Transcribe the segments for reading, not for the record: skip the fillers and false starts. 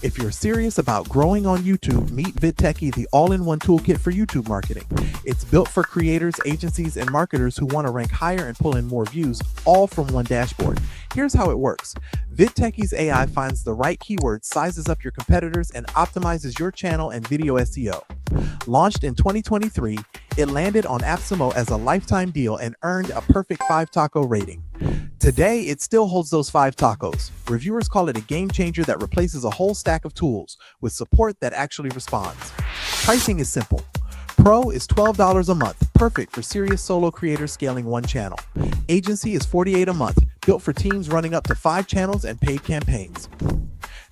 If you're serious about growing on YouTube, meet Vidtechy, the all-in-one toolkit for YouTube marketing. It's built for creators, agencies, and marketers who want to rank higher and pull in more views, all from one dashboard. Here's how it works. Vidtechy's AI finds the right keywords, sizes up your competitors, and optimizes your channel and video SEO. Launched in 2023, it landed on AppSumo as a lifetime deal and earned a perfect 5-taco rating. Today, it still holds those 5 tacos. Reviewers call it a game changer that replaces a whole stack of tools with support that actually responds. Pricing is simple. Pro is $12 a month, perfect for serious solo creators scaling one channel. Agency is $48 a month, built for teams running up to 5 channels and paid campaigns.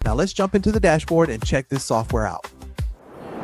Now let's jump into the dashboard and check this software out.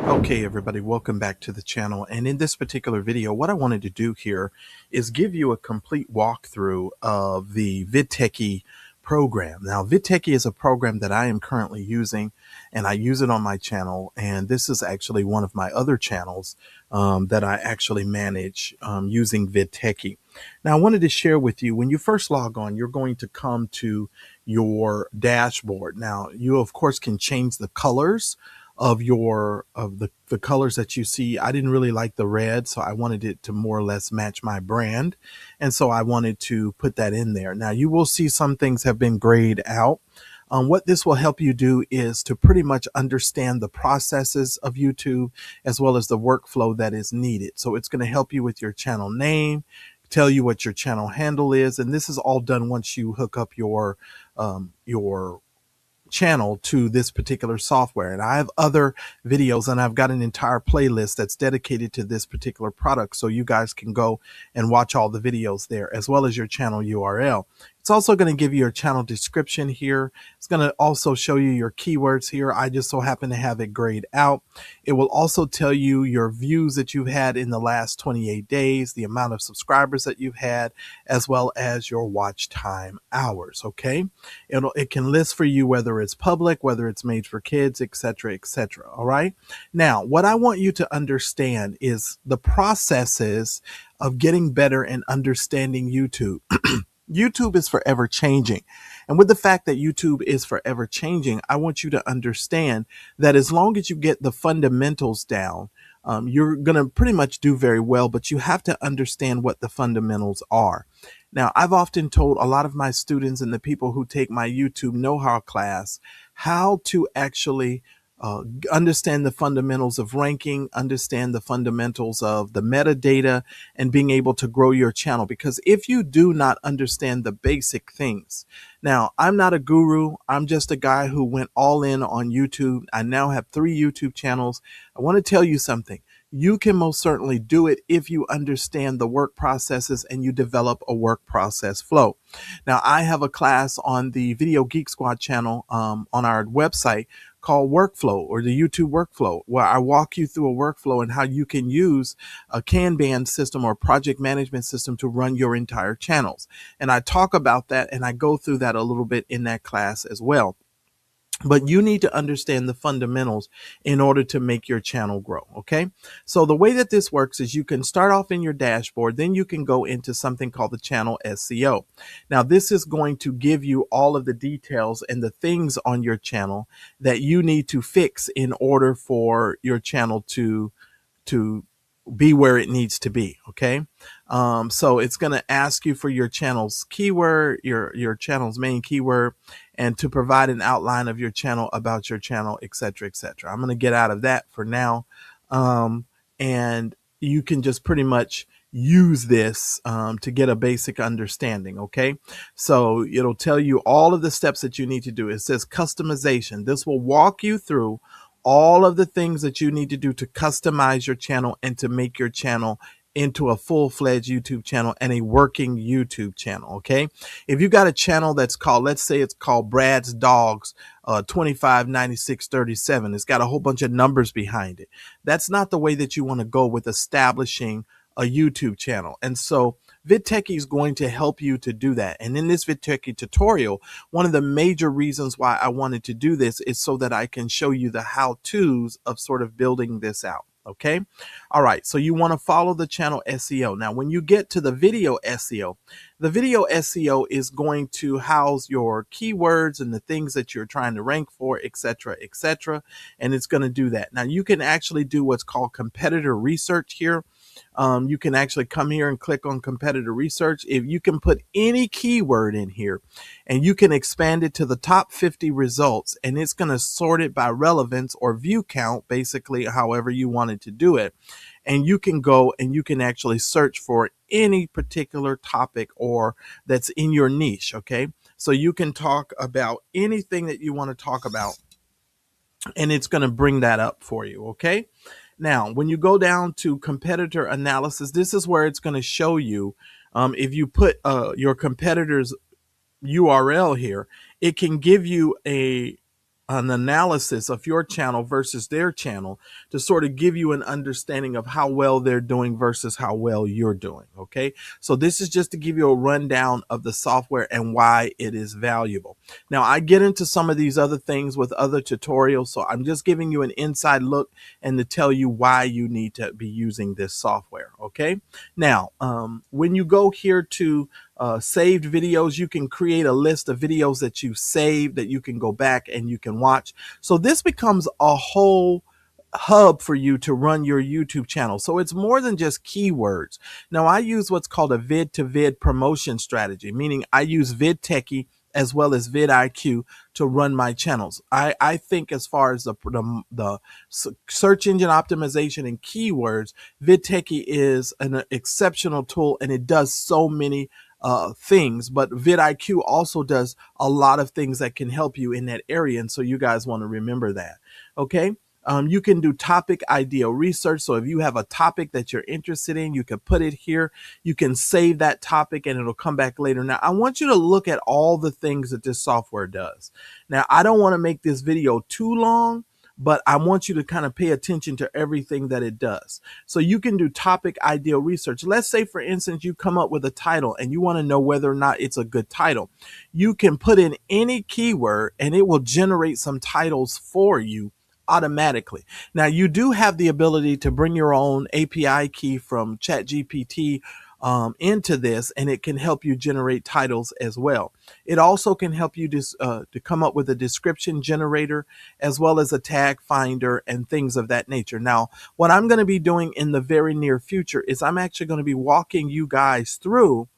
Okay, everybody, welcome back to the channel. And in this particular video, what I wanted to do here is give you a complete walkthrough of the Vidtechy program. Now, Vidtechy is a program that I am currently using, and I use it on my channel. And this is actually one of my other channels that I actually manage using Vidtechy. Now, I wanted to share with you, when you first log on, you're going to come to your dashboard. Now, you, of course, can change the colors of the colors that you see. I didn't really like the red, so I wanted it to more or less match my brand, and so I wanted to put that in there. Now you will see some things have been grayed out. What this will help you do is to pretty much understand the processes of YouTube as well as the workflow that is needed. So it's going to help you with your channel name, tell you what your channel handle is, and this is all done once you hook up your channel to this particular software. And I have other videos, and I've got an entire playlist that's dedicated to this particular product, so you guys can go and watch all the videos there, as well as your channel URL. It's also going to give you your channel description here. It's going to also show you your keywords here. I just so happen to have it grayed out. It will also tell you your views that you've had in the last 28 days, the amount of subscribers that you've had, as well as your watch time hours. Okay, it can list for you whether it's public, whether it's made for kids, etc., etc. All right. Now, what I want you to understand is the processes of getting better and understanding YouTube. YouTube is forever changing. And with the fact that YouTube is forever changing, I want you to understand that as long as you get the fundamentals down, you're going to pretty much do very well, but you have to understand what the fundamentals are. Now, I've often told a lot of my students and the people who take my YouTube know-how class how to actually understand the fundamentals of ranking, understand the fundamentals of the metadata, and being able to grow your channel. Because if you do not understand the basic things, now I'm not a guru, I'm just a guy who went all in on YouTube. I now have 3 YouTube channels. I want to tell you something. You can most certainly do it if you understand the work processes and you develop a work process flow. Now, I have a class on the Video Geek Squad channel on our website called Workflow, or the YouTube Workflow, where I walk you through a workflow and how you can use a Kanban system or project management system to run your entire channels. And I talk about that, and I go through that a little bit in that class as well. But you need to understand the fundamentals in order to make your channel grow. Okay. So the way that this works is you can start off in your dashboard, then you can go into something called the channel SEO. Now, this is going to give you all of the details and the things on your channel that you need to fix in order for your channel to be where it needs to be. Okay. So it's going to ask you for your channel's keyword, your channel's main keyword, and to provide an outline of your channel, about your channel, etc., etc. I'm going to get out of that for now. And you can just pretty much use this to get a basic understanding. Okay. So it'll tell you all of the steps that you need to do. It says customization. This will walk you through all of the things that you need to do to customize your channel and to make your channel into a full-fledged YouTube channel and a working YouTube channel. Okay. If you got a channel that's called, let's say it's called Brad's Dogs 259637, it's got a whole bunch of numbers behind it. That's not the way that you want to go with establishing a YouTube channel. And so Vidtechy is going to help you to do that. And in this Vidtechy tutorial, one of the major reasons why I wanted to do this is so that I can show you the how-tos of sort of building this out. Okay. All right. So you want to follow the channel SEO. Now, when you get to the video SEO, the video SEO is going to house your keywords and the things that you're trying to rank for, etc., etc. And it's going to do that. Now, you can actually do what's called competitor research here. You can actually come here and click on competitor research. If you can put any keyword in here and you can expand it to the top 50 results, and it's going to sort it by relevance or view count, basically, however you wanted to do it. And you can go and you can actually search for any particular topic or that's in your niche. Okay. So you can talk about anything that you want to talk about, and it's going to bring that up for you. Okay. Now, when you go down to competitor analysis, this is where it's going to show you if you put your competitor's URL here, it can give you an analysis of your channel versus their channel to sort of give you an understanding of how well they're doing versus how well you're doing. Okay. So this is just to give you a rundown of the software and why it is valuable. Now, I get into some of these other things with other tutorials, so I'm just giving you an inside look and to tell you why you need to be using this software. Okay. Now, when you go here to saved videos, you can create a list of videos that you saved that you can go back and you can watch. So this becomes a whole hub for you to run your YouTube channel. So it's more than just keywords. Now, I use what's called a vid to vid promotion strategy, meaning I use Vidtechy as well as VidIQ to run my channels. I think as far as the search engine optimization and keywords, Vidtechy is an exceptional tool, and it does so many things, but VidIQ also does a lot of things that can help you in that area. And so you guys want to remember that. Okay. You can do topic idea research. So if you have a topic that you're interested in, you can put it here. You can save that topic and it'll come back later. Now, I want you to look at all the things that this software does. Now, I don't want to make this video too long, but I want you to kind of pay attention to everything that it does. So you can do topic ideal research. Let's say, for instance, you come up with a title and you want to know whether or not it's a good title. You can put in any keyword and it will generate some titles for you automatically. Now, you do have the ability to bring your own API key from ChatGPT into this, and it can help you generate titles as well. It also can help you to come up with a description generator as well as a tag finder and things of that nature. Now, what I'm going to be doing in the very near future is I'm actually going to be walking you guys through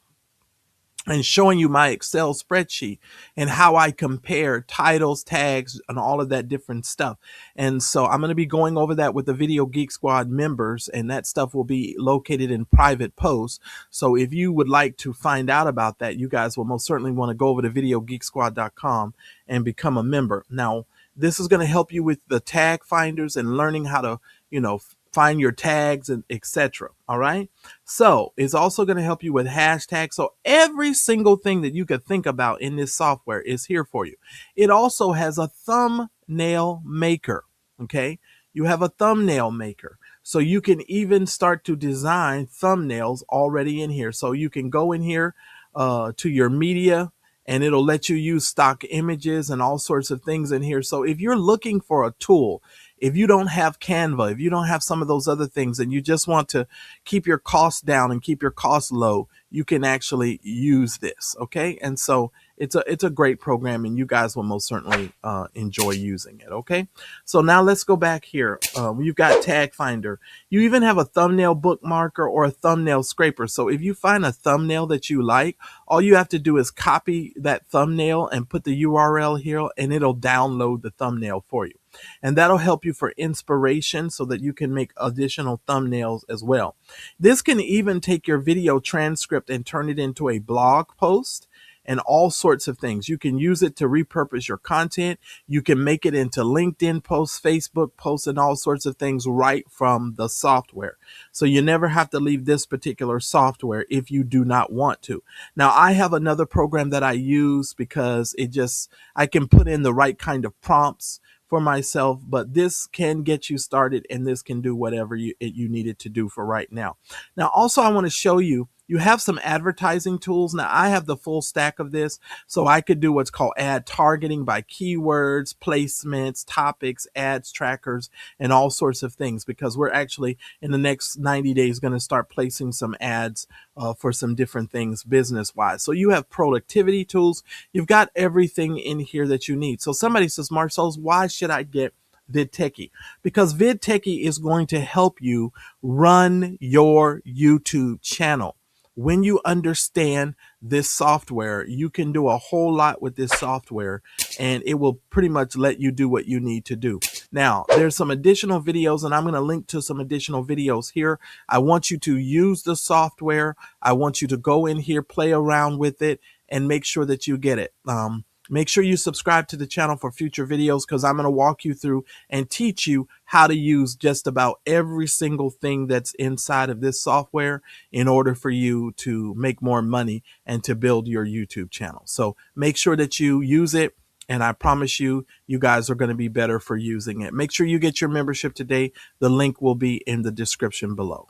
and showing you my Excel spreadsheet and how I compare titles, tags, and all of that different stuff. And so I'm going to be going over that with the Video Geek Squad members, and that stuff will be located in private posts. So if you would like to find out about that, you guys will most certainly want to go over to videogeeksquad.com and become a member. Now, this is going to help you with the tag finders and learning how to, find your tags and etc. All right. So it's also going to help you with hashtags. So every single thing that you could think about in this software is here for you. It also has a thumbnail maker. Okay. You have a thumbnail maker. So you can even start to design thumbnails already in here. So you can go in here to your media, and it'll let you use stock images and all sorts of things in here. So if you're looking for a tool, if you don't have Canva, if you don't have some of those other things, and you just want to keep your costs down and keep your costs low, you can actually use this. Okay. And so it's a great program, and you guys will most certainly enjoy using it. Okay. So now let's go back here. You've got Tag Finder. You even have a thumbnail bookmarker or a thumbnail scraper. So if you find a thumbnail that you like, all you have to do is copy that thumbnail and put the URL here, and it'll download the thumbnail for you. And that'll help you for inspiration so that you can make additional thumbnails as well. This can even take your video transcript and turn it into a blog post and all sorts of things. You can use it to repurpose your content. You can make it into LinkedIn posts, Facebook posts, and all sorts of things right from the software. So you never have to leave this particular software if you do not want to. Now, I have another program that I use because I can put in the right kind of prompts for myself, but this can get you started, and this can do whatever you need it to do for right now. Now, also, I want to show you You have some advertising tools. Now, I have the full stack of this, so I could do what's called ad targeting by keywords, placements, topics, ads trackers, and all sorts of things, because we're actually in the next 90 days going to start placing some ads for some different things business wise. So you have productivity tools. You've got everything in here that you need. So somebody says, Marcellus, why should I get Vidtechy? Because Vidtechy is going to help you run your YouTube channel. When you understand this software, you can do a whole lot with this software, and it will pretty much let you do what you need to do. Now, there's some additional videos, and I'm going to link to some additional videos here. I want you to use the software. I want you to go in here, play around with it, and make sure that you get it. Make sure you subscribe to the channel for future videos, because I'm going to walk you through and teach you how to use just about every single thing that's inside of this software in order for you to make more money and to build your YouTube channel. So make sure that you use it, and I promise you, you guys are going to be better for using it. Make sure you get your membership today. The link will be in the description below.